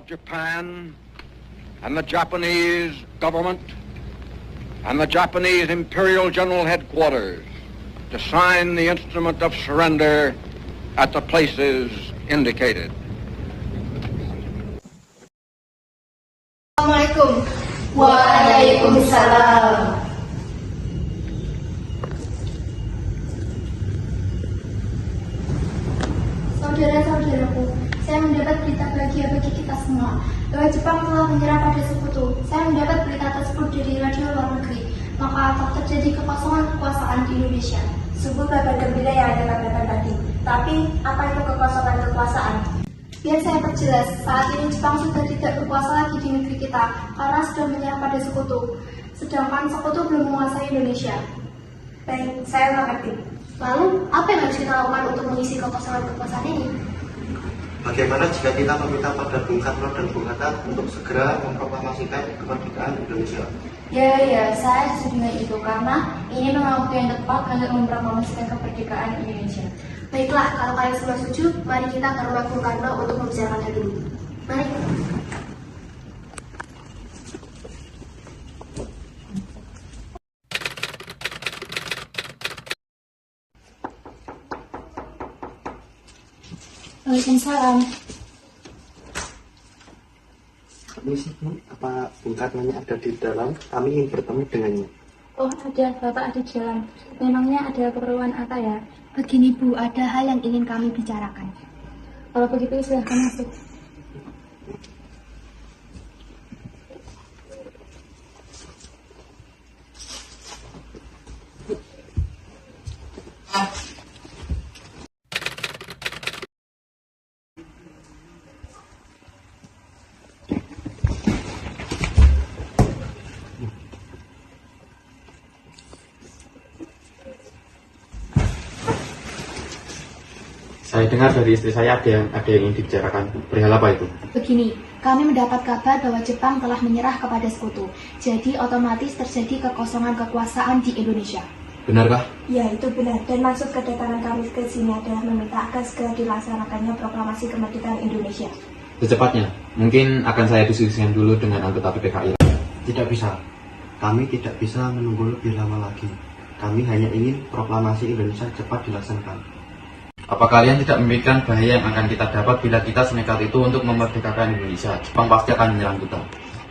Japan and the Japanese government and the Japanese Imperial General Headquarters to sign the instrument of surrender at the places indicated. Assalamualaikum. Waalaikumsalam. Saudara-saudaraku, saya mendapat berita bahagia bagi kita semua bahwa Jepang telah menyerah pada sekutu. Saya mendapat berita tersebut dari radio luar negeri, maka akan terjadi kekosongan kekuasaan di Indonesia. Sungguh kabar gembira yang Anda katakan tadi. Tapi, apa itu kekosongan kekuasaan? Biar saya perjelas, saat ini Jepang sudah tidak berkuasa lagi di negeri kita karena sudah menyerah pada sekutu. Sedangkan sekutu belum menguasai Indonesia. Baik, saya mengerti. Lalu, apa yang harus kita lakukan untuk mengisi kekosongan kekuasaan ini? Bagaimana jika kita meminta pada Bung Karno dan Bung Hatta untuk segera memproklamasikan kemerdekaan Indonesia? Ya, saya setuju dengan itu karena ini memang waktu yang tepat untuk memproklamasikan kemerdekaan Indonesia. Baiklah, kalau kalian semua setuju, mari kita ke rumah Bung Karno untuk membicarakan hal ini. Mari. Waalaikumsalam. Permisi, apa Bung Karno ada di dalam? Kami ingin bertemu dengannya. Oh, ada. Bapak ada di jalan. Memangnya ada keperluan apa ya? Begini Bu, ada hal yang ingin kami bicarakan. Kalau begitu silahkan masuk. Saya dengar dari istri saya ada yang ingin dibicarakan. Perihal apa itu? Begini, kami mendapat kabar bahwa Jepang telah menyerah kepada sekutu. Jadi otomatis terjadi kekosongan kekuasaan di Indonesia. Benarkah? Ya, itu benar. Dan maksud kedatangan kami ke sini adalah meminta agar segera dilaksanakannya proklamasi kemerdekaan Indonesia. Secepatnya. Mungkin akan saya diskusikan dulu dengan anggota PPKI. Tidak bisa. Kami tidak bisa menunggu lebih lama lagi. Kami hanya ingin proklamasi Indonesia cepat dilaksanakan. Apa kalian tidak memikirkan bahaya yang akan kita dapat bila kita senekat itu untuk memerdekakan Indonesia? Jepang pasti akan menyerang kita.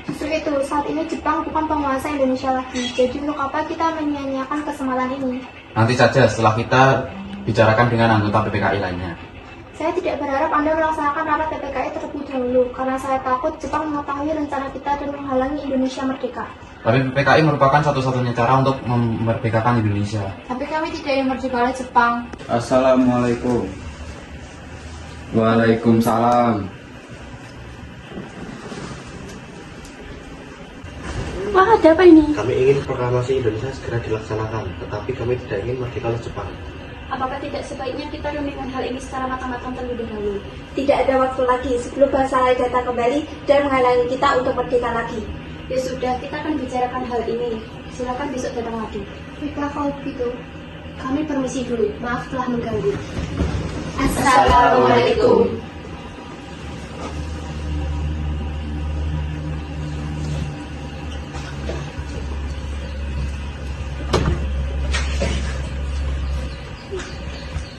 Justru itu, saat ini Jepang bukan penguasa Indonesia lagi. Jadi untuk apa kita menyia-nyiakan kesempatan ini? Nanti saja setelah kita bicarakan dengan anggota PPKI lainnya. Saya tidak berharap Anda melaksanakan rapat PPKI terlebih dahulu, karena saya takut Jepang mengetahui rencana kita dan menghalangi Indonesia merdeka. Tapi PPKI merupakan satu-satunya cara untuk memerdekakan Indonesia. Tapi kami tidak ingin merdeka oleh Jepang. Assalamualaikum. Waalaikumsalam. Wah, ada apa ini? Kami ingin proklamasi Indonesia segera dilaksanakan, tetapi kami tidak ingin merdeka oleh Jepang. Apakah tidak sebaiknya kita memikirkan hal ini secara matang-matang terlebih dahulu? Tidak ada waktu lagi sebelum bangsa lain datang kembali dan menghalangi kita untuk merdeka lagi. Ya sudah, kita akan bicarakan hal ini. Silakan besok datang lagi. Baiklah kalau begitu. Kami permisi dulu, maaf telah mengganggu. Assalamualaikum.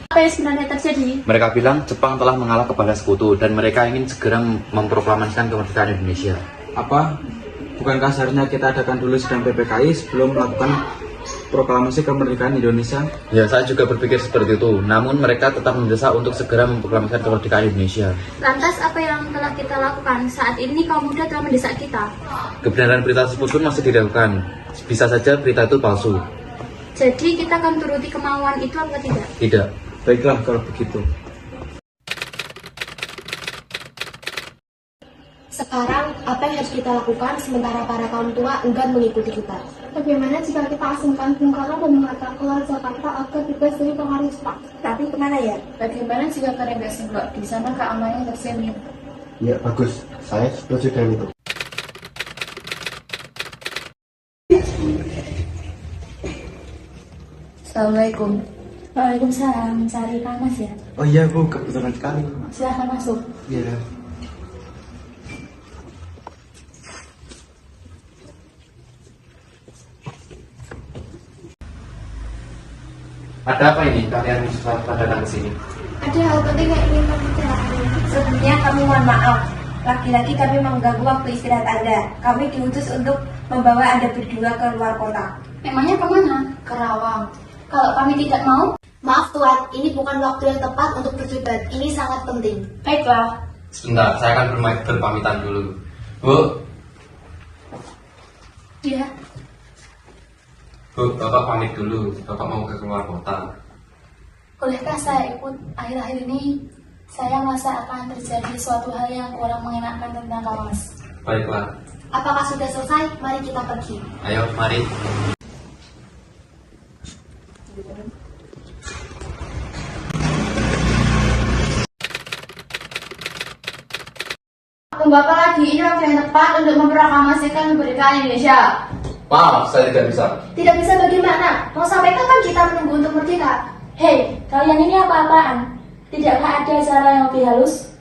Apa yang sebenarnya terjadi? Mereka bilang Jepang telah mengalah kepada sekutu dan mereka ingin segera memproklamasikan kemerdekaan Indonesia. Apa? Bukankah seharusnya kita adakan dulu sidang PPKI sebelum melakukan proklamasi kemerdekaan Indonesia? Ya, saya juga berpikir seperti itu. Namun mereka tetap mendesak untuk segera memproklamasikan kemerdekaan Indonesia. Lantas apa yang telah kita lakukan? Saat ini kaum muda telah mendesak kita. Kebenaran berita tersebut pun masih diragukan. Bisa saja berita itu palsu. Jadi kita akan turuti kemauan itu atau tidak? Tidak. Baiklah kalau begitu. Sekarang, apa yang harus kita lakukan sementara para kaum tua enggan mengikuti kita? Bagaimana jika kita asingkan Bung Karno dan Hatta keluar Jakarta agar bebas dari pengaruh Jepang? Tapi kemana ya? Bagaimana jika kalian nggak singgah? Di sana keamanannya terjamin. Ya, bagus. Saya setuju dengan itu. Assalamualaikum. Waalaikumsalam. Cari Mas ya? Oh iya Bu, kebetulan sekali. Silahkan masuk. Iya. Ada apa ini? Kalian pada datang ke sini? Ada hal penting yang ingin kami bicarakan. Sebelumnya kami mohon maaf. Lagi-lagi kami mengganggu waktu istirahat Anda. Kami diutus untuk membawa Anda berdua ke luar kota. Memangnya kemana? Ke Rawang. Kalau kami tidak mau? Maaf Tuan, ini bukan waktu yang tepat untuk berdebat. Ini sangat penting. Baiklah. Sebentar, saya akan berpamitan dulu. Bu, Ya. Bu, Bapak pamit dulu. Bapak mau ke luar kota. Bolehkah saya ikut? Akhir-akhir ini saya merasa akan terjadi suatu hal yang kurang mengenakan tentang Kamas. Baiklah. Apakah sudah selesai? Mari kita pergi. Ayo, mari. Tunggu apa lagi? Ini waktu yang tepat untuk memproklamasikan kemerdekaan Indonesia. Maaf, saya tidak bisa. Tidak bisa bagaimana? Mau sampai kapan kita menunggu untuk merdeka? Hei, kalian ini apa-apaan? Tidakkah ada cara yang lebih halus?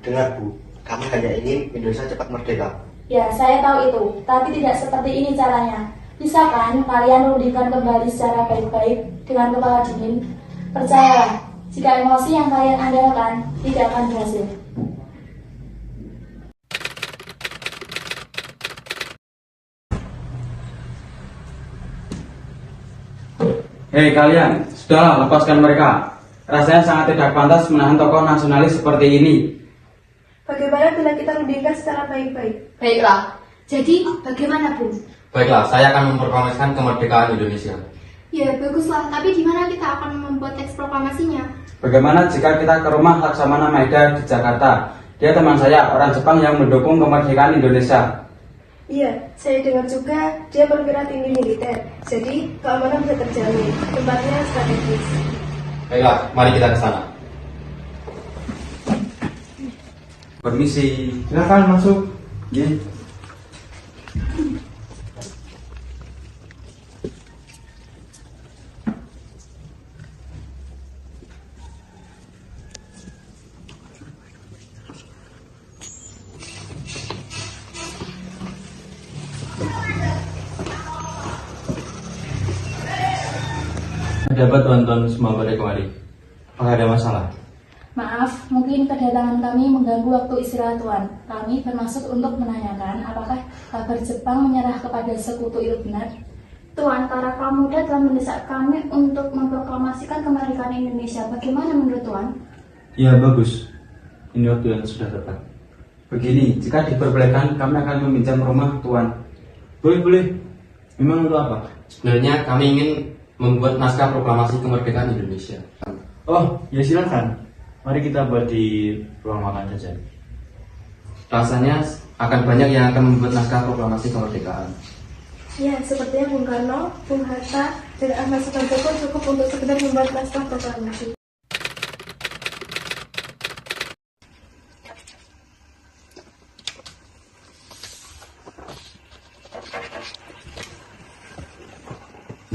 Dengar Bu, kami hanya ingin Indonesia cepat merdeka. Ya, saya tahu itu, tapi tidak seperti ini caranya. Bisa kan kalian merundingkan kembali secara baik-baik dengan kepala dingin? Percayalah, jika emosi yang kalian andalkan tidak akan berhasil. Hei kalian, sudahlah lepaskan mereka. Rasanya sangat tidak pantas menahan tokoh nasionalis seperti ini. Bagaimana bila kita rundingkan secara baik-baik? Baiklah. Jadi bagaimana Bu? Baiklah, saya akan memproklamasikan kemerdekaan Indonesia. Ya baguslah, tapi di mana kita akan membuat teks proklamasinya? Bagaimana jika kita ke rumah Laksamana Maeda di Jakarta? Dia teman saya, orang Jepang yang mendukung kemerdekaan Indonesia. Iya, saya dengar juga dia perwira tinggi militer, jadi keamanan bisa terjamin. Tempatnya strategis. Baiklah, mari kita ke sana. Permisi, silakan masuk. Ya. Ada apa tuan-tuan semua pada kemari? Apakah ada masalah? Maaf, mungkin kedatangan kami mengganggu waktu istirahat Tuan. Kami bermaksud untuk menanyakan apakah kabar Jepang menyerah kepada sekutu itu benar? Tuan, para kaum muda telah mendesak kami untuk memproklamasikan kemerdekaan Indonesia. Bagaimana menurut Tuan? Ya bagus. Ini waktu yang sudah tepat. Begini, jika diperbolehkan kami akan meminjam rumah Tuan. Boleh. Memang untuk apa? Sebenarnya kami ingin membuat naskah proklamasi kemerdekaan Indonesia. Oh, ya silakan. Mari kita buat di ruang makan saja. Rasanya akan banyak yang akan membuat naskah proklamasi kemerdekaan. Ya, sepertinya Bung Karno, Bung Hatta, dan Ahmad Sutanto cukup untuk sekedar membuat naskah proklamasi.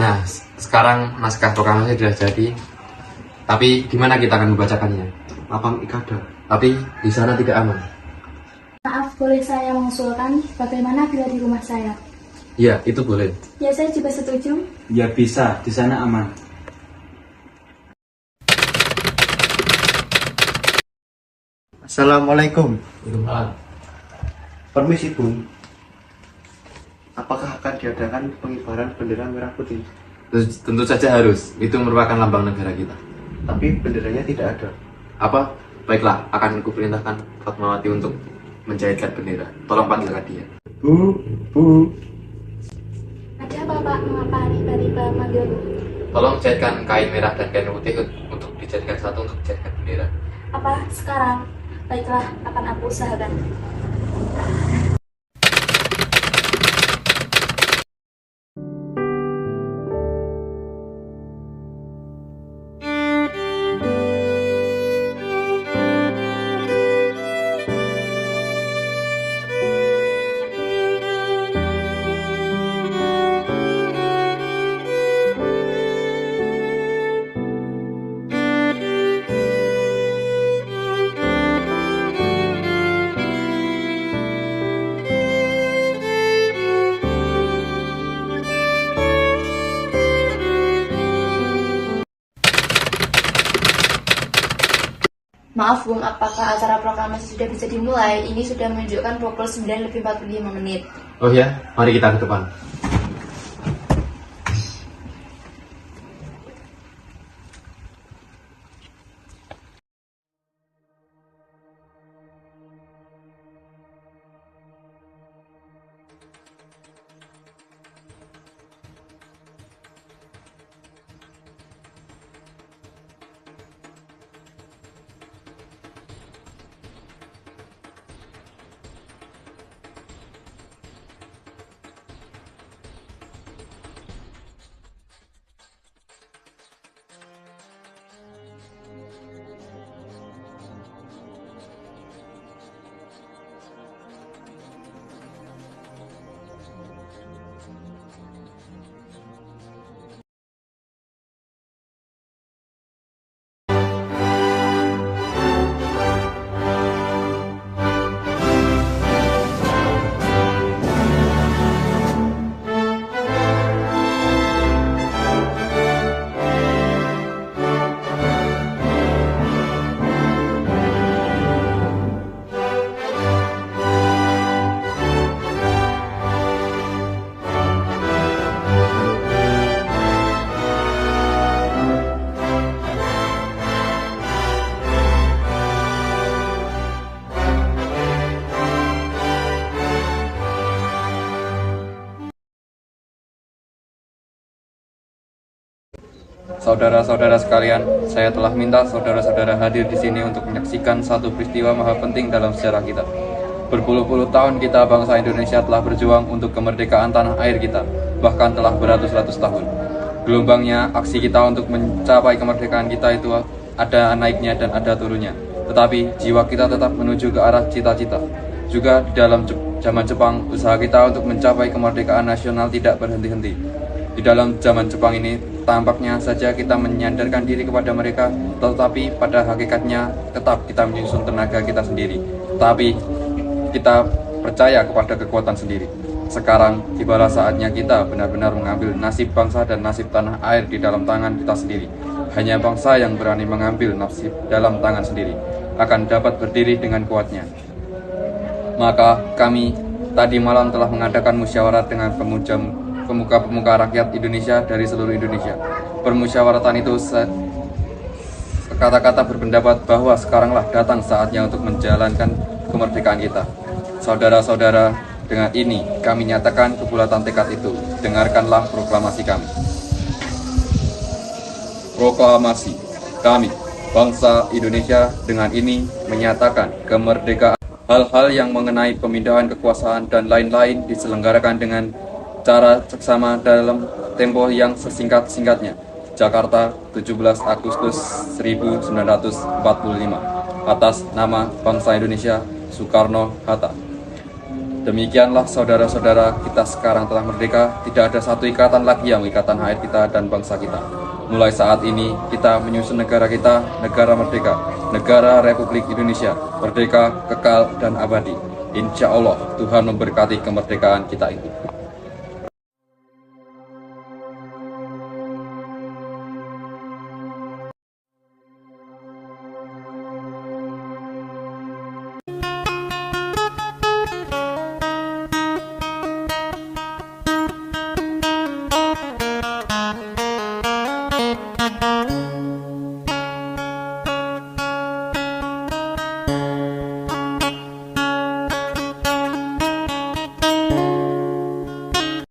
Nah, sekarang naskah proklamasi sudah jadi. Tapi gimana kita akan membacakannya? Lapang Ikada. Tapi di sana tidak aman. Maaf, boleh saya mengusulkan bagaimana bila di rumah saya? Iya, itu boleh. Ya, saya juga setuju. Ya bisa, di sana aman. Assalamualaikum. Waalaikumsalam. Permisi Bung. Apakah akan diadakan pengibaran bendera merah putih? Tentu saja harus. Itu merupakan lambang negara kita. Tapi benderanya tidak ada. Apa? Baiklah, akan kuperintahkan Fatmawati untuk menjahitkan bendera. Tolong panggilkan dia. Bu. Ada apa Pak? Mengapa tiba-tiba manggil? Tolong jahitkan kain merah dan kain putih untuk dijadikan satu untuk dijadikan bendera. Apa sekarang? Baiklah, akan aku usahakan. Maaf Bung, apakah acara proklamasi sudah bisa dimulai? Ini sudah menunjukkan pukul 9:45 menit. Oh ya, mari kita ke depan. Saudara-saudara sekalian, saya telah minta saudara-saudara hadir di sini untuk menyaksikan satu peristiwa maha penting dalam sejarah kita. Berpuluh-puluh tahun kita bangsa Indonesia telah berjuang untuk kemerdekaan tanah air kita, bahkan telah beratus-ratus tahun. Gelombangnya, aksi kita untuk mencapai kemerdekaan kita itu ada naiknya dan ada turunnya. Tetapi jiwa kita tetap menuju ke arah cita-cita. Juga di dalam zaman Jepang, usaha kita untuk mencapai kemerdekaan nasional tidak berhenti-henti. Di dalam zaman Jepang ini, tampaknya saja kita menyandarkan diri kepada mereka, tetapi pada hakikatnya tetap kita menyusun tenaga kita sendiri. Tapi kita percaya kepada kekuatan sendiri. Sekarang tibalah saatnya kita benar-benar mengambil nasib bangsa dan nasib tanah air di dalam tangan kita sendiri. Hanya bangsa yang berani mengambil nasib dalam tangan sendiri akan dapat berdiri dengan kuatnya. Maka kami tadi malam telah mengadakan musyawarah dengan pemuka-pemuka rakyat Indonesia dari seluruh Indonesia. Permusyawaratan itu kata-kata berpendapat bahwa sekaranglah datang saatnya untuk menjalankan kemerdekaan kita. Saudara-saudara, dengan ini kami nyatakan kebulatan tekad itu. Dengarkanlah proklamasi kami. Proklamasi kami, bangsa Indonesia, dengan ini menyatakan kemerdekaan. Hal-hal yang mengenai pemindahan kekuasaan dan lain-lain diselenggarakan dengan cara seksama dalam tempo yang sesingkat-singkatnya. Jakarta, 17 Agustus 1945. Atas nama bangsa Indonesia, Soekarno-Hatta. Demikianlah saudara-saudara, kita sekarang telah merdeka. Tidak ada satu ikatan lagi yang mengikat tanah air kita dan bangsa kita. Mulai saat ini, kita menyusun negara kita, negara merdeka, negara Republik Indonesia, merdeka, kekal, dan abadi. Insya Allah, Tuhan memberkati kemerdekaan kita itu.